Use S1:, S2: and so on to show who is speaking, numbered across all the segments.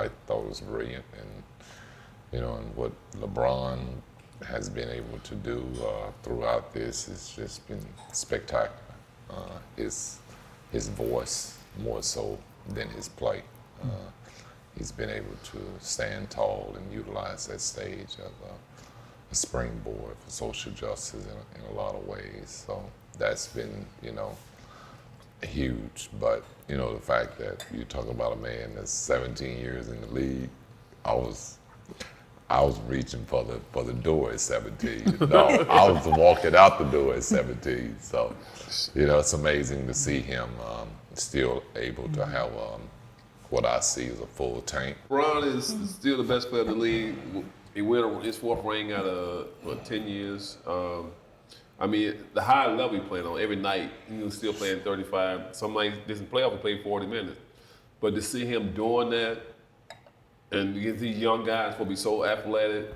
S1: I thought it was brilliant, and what LeBron has been able to do throughout this has just been spectacular. His voice more so than his play. He's been able to stand tall and utilize that stage as a springboard for social justice in a lot of ways. So that's been, huge. But, the fact that you talk about a man that's 17 years in the league, I was reaching for the door at 17. No, I was walking out the door at 17. So, it's amazing to see him still able to have what I see as a full tank.
S2: Bron is still the best player in the league. He won his 4th ring out of 10 years. The high level he played on every night, he was still playing 35. Some nights, this playoff, he played 40 minutes. But to see him doing that, and against these young guys will be so athletic,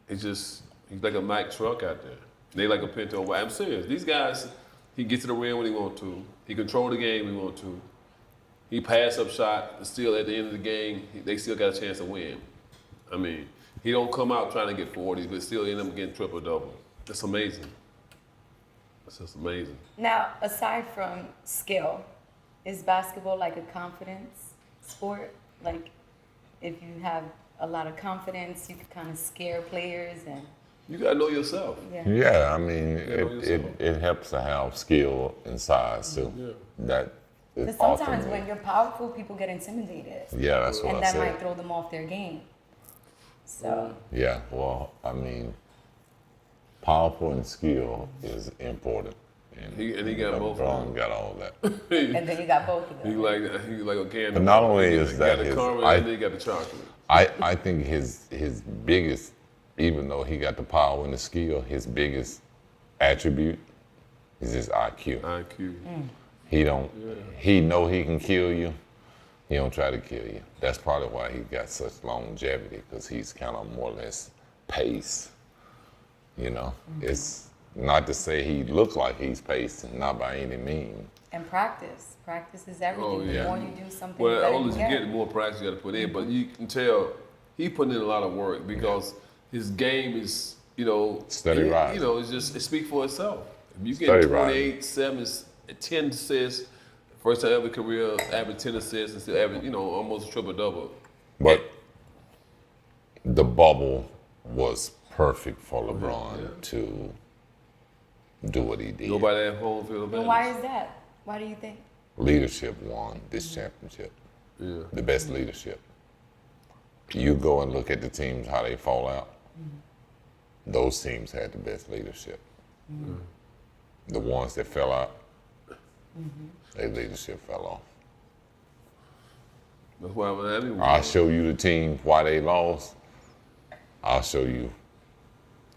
S2: he's like a Mack truck out there. They like a Pinto. I'm serious. These guys, he gets to the rim when he wants to. He control the game when he wants to. He pass up shot, but still at the end of the game, they still got a chance to win. He don't come out trying to get 40, but still end up getting triple-double. That's amazing. That's just amazing.
S3: Now, aside from skill, is basketball like a confidence sport? Like, if you have a lot of confidence, you can kind of scare players and...
S2: You got to know yourself.
S1: Yeah, it helps to have skill and size, too. Yeah. That is
S3: because sometimes when you're powerful, people get intimidated.
S1: Yeah, that's what I said.
S3: And that might throw them off their game. So...
S1: Yeah, powerful and skill is important.
S2: And he got both of them.
S1: LeBron got all that.
S3: And then you got both of them.
S2: He like a candy.
S1: But not only is that
S2: his... and then he got the chocolate.
S1: I think his biggest, even though he got the power and the skill, his biggest attribute is his IQ. He know he can kill you. He don't try to kill you. That's probably why he got such longevity, because he's kind of more or less pace. It's not to say he looks like he's pacing, not by any means.
S3: And practice. Practice is everything.
S2: Oh, yeah.
S3: The more you do something,
S2: well,
S3: the
S2: older you get, the more practice you got to put in. But you can tell he put in a lot of work because his game is,
S1: steady rise.
S2: It speaks for itself. If you get 28, 7, 10 assists, first time ever career, average 10 assists, and still average, almost triple-double.
S1: But the bubble was perfect for LeBron to do what he did.
S2: Nobody at home field advantage.
S3: Well, why is that? Why do you think?
S1: Leadership won this championship. Yeah. The best leadership. You go and look at the teams, how they fall out. Those teams had the best leadership. The ones that fell out, their leadership fell off.
S2: That's why
S1: I'll show you the team why they lost. I'll show you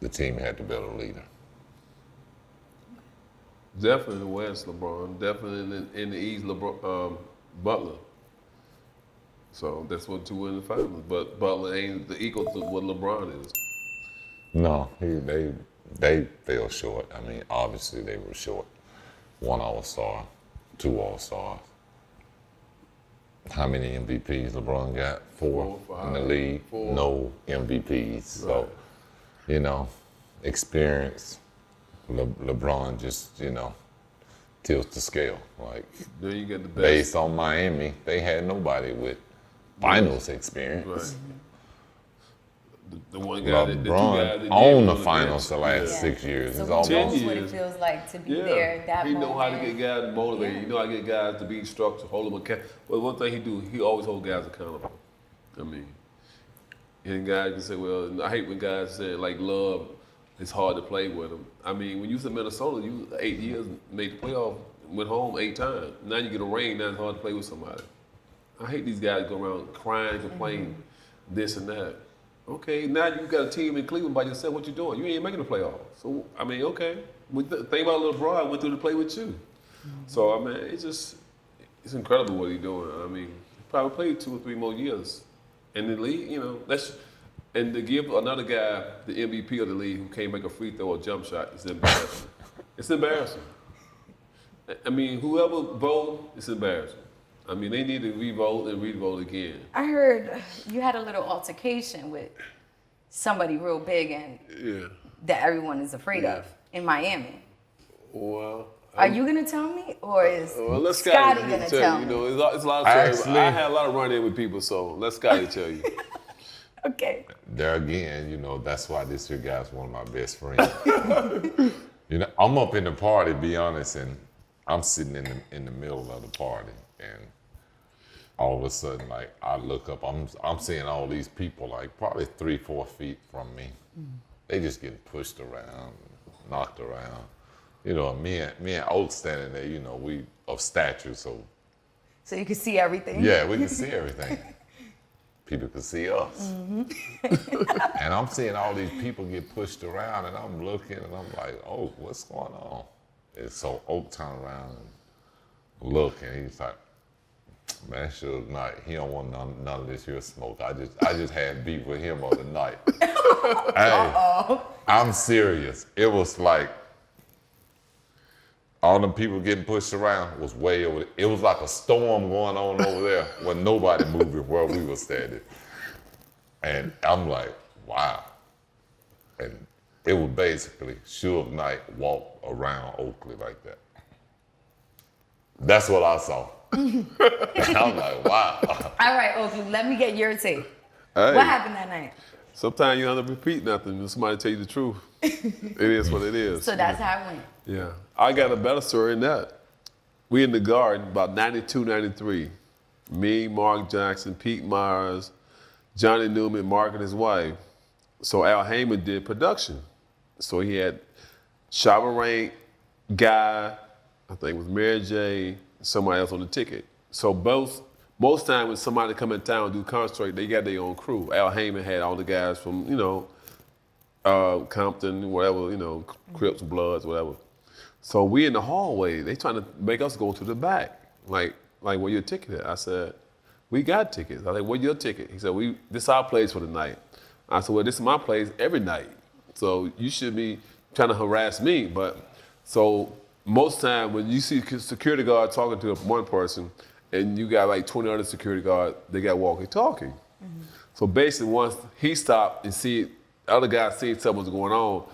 S1: the team had the better leader.
S2: Definitely in the West, LeBron. Definitely in the East, Butler. So that's what 2 win the finals. But Butler ain't the equal to what LeBron is.
S1: No, they fell short. Obviously they were short. 1 All-Star, 2 All-Stars. How many MVPs LeBron got? 4 in the league.
S2: 4.
S1: No MVPs. So, experience. LeBron just, tilts the scale. Like,
S2: then you get the best.
S1: Based on Miami, they had nobody with finals experience.
S2: Right. The one guy
S1: LeBron owned the finals the last 6 years.
S3: So
S1: it's
S3: he knows
S1: almost
S3: what it feels like to be there that
S2: He
S3: moment.
S2: know how to get guys motivated.
S3: Yeah.
S2: He know how to get guys to be structured, hold them accountable. But one thing he always hold guys accountable. And guys can say, well, I hate when guys say, like, Love, it's hard to play with him. When you was in Minnesota, you 8 years, made the playoff, went home 8 times. Now you get a ring, now it's hard to play with somebody. I hate these guys go around crying, complaining, this and that. Okay, now you got a team in Cleveland by yourself. What you doing? You ain't making the playoffs. So okay. Think about LeBron went through to play with you. So it's incredible what he's doing. He probably played 2 or 3 more years in the league. And to give another guy the MVP of the league who can't make a free throw or jump shot, it's embarrassing. It's embarrassing. Whoever voted, it's embarrassing. I mean, they need to revote and revote again.
S3: I heard you had a little altercation with somebody real big and
S2: Yeah.
S3: that everyone is afraid
S2: Yeah.
S3: of in Miami.
S2: Well,
S3: Are you gonna tell me, or is
S2: well, let
S3: Scottie
S2: Scottie
S3: gonna
S2: tell
S3: tell
S2: you.
S3: me?
S2: You know, it's a lot of stories.
S1: Actually-
S2: I had a lot of run-in with people, so let Scottie tell you.
S3: Okay.
S1: There again, you know, that's why this here guy's one of my best friends. You know, I'm up in the party, be honest, and I'm sitting in the middle of the party, and all of a sudden, like, I look up, I'm seeing all these people, like, probably 3-4 feet from me. They just getting pushed around, knocked around. You know, me and Oak standing there, you know, we of stature, so
S3: So you can see everything.
S1: yeah, we can see everything. People can see us. And I'm seeing all these people get pushed around, and I'm looking, and I'm like, oh, what's going on? And so Oak turned around and look, and he's like, man, Suge Knight, he don't want none of this here smoke. I just had beef with him on the night. Hey, I'm serious. It was like, all them people getting pushed around was way over there. It was like a storm going on over there when nobody moving where we were standing. And I'm like, wow. And it was basically Suge Knight walked around Oakley like that. That's what I saw. And I'm like, wow.
S3: All right, Oakley, let me get your take.
S2: Hey,
S3: What happened that night?
S2: sometimes you don't have to repeat nothing when somebody tell you the truth. It is what it is.
S3: So that's how it went.
S2: Yeah. I got a better story than that. We in the Garden, about 92, 93. Me, Mark Jackson, Pete Myers, Johnny Newman, Mark and his wife. So Al Heyman did production. So he had Shabba Rank, Guy, I think it was Mary J, somebody else on the ticket. So most time when somebody come in town and do concert, they got their own crew. Al Heyman had all the guys from, you know, Compton, whatever, you know, Crips, Bloods, whatever. So we in the hallway, they trying to make us go to the back. Like where your ticket at? I said, we got tickets. I was like, where's your ticket? He said, this is our place for the night. I said, well, this is my place every night. So you should be trying to harass me. But so most time when you see security guard talking to one person and you got like 20 other security guards, they got walkie-talkie. Mm-hmm. So basically once he stopped and see other guys see something was going on,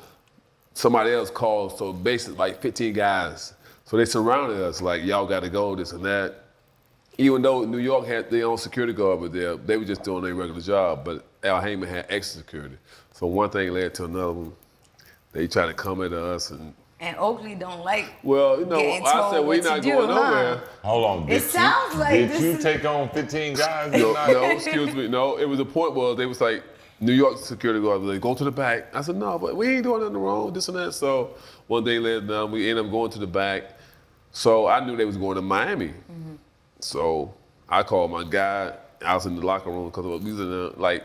S2: somebody else called, so basically like 15 guys. So they surrounded us like, y'all gotta go, this and that. Even though New York had their own security guard over there, they were just doing their regular job, but Al Heyman had extra security. So one thing led to another one. They tried to come at us
S3: And Oakley don't like
S2: well, you know,
S3: getting
S2: I
S3: told
S2: said, we're
S3: what to
S2: not
S3: do,
S2: going
S3: huh?
S2: nowhere.
S1: Hold on,
S3: It sounds like
S1: did
S3: this
S1: you
S3: is-
S1: take on 15 guys?
S2: No, excuse me, no. It was a point where they was like, New York security guard was like, go to the back. I said, no, but we ain't doing nothing wrong, this and that. So one day later, we ended up going to the back. So I knew they was going to Miami. Mm-hmm. So I called my guy. I was in the locker room because we was in the, like,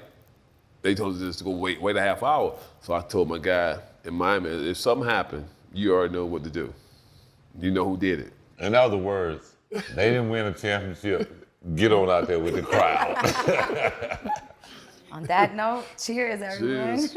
S2: they told us just to go wait a half hour. So I told my guy in Miami, if something happened, you already know what to do. You know who did it.
S1: In other words, they didn't win a championship. Get on out there with the crowd.
S3: On that note, cheers, everyone.
S2: Cheers.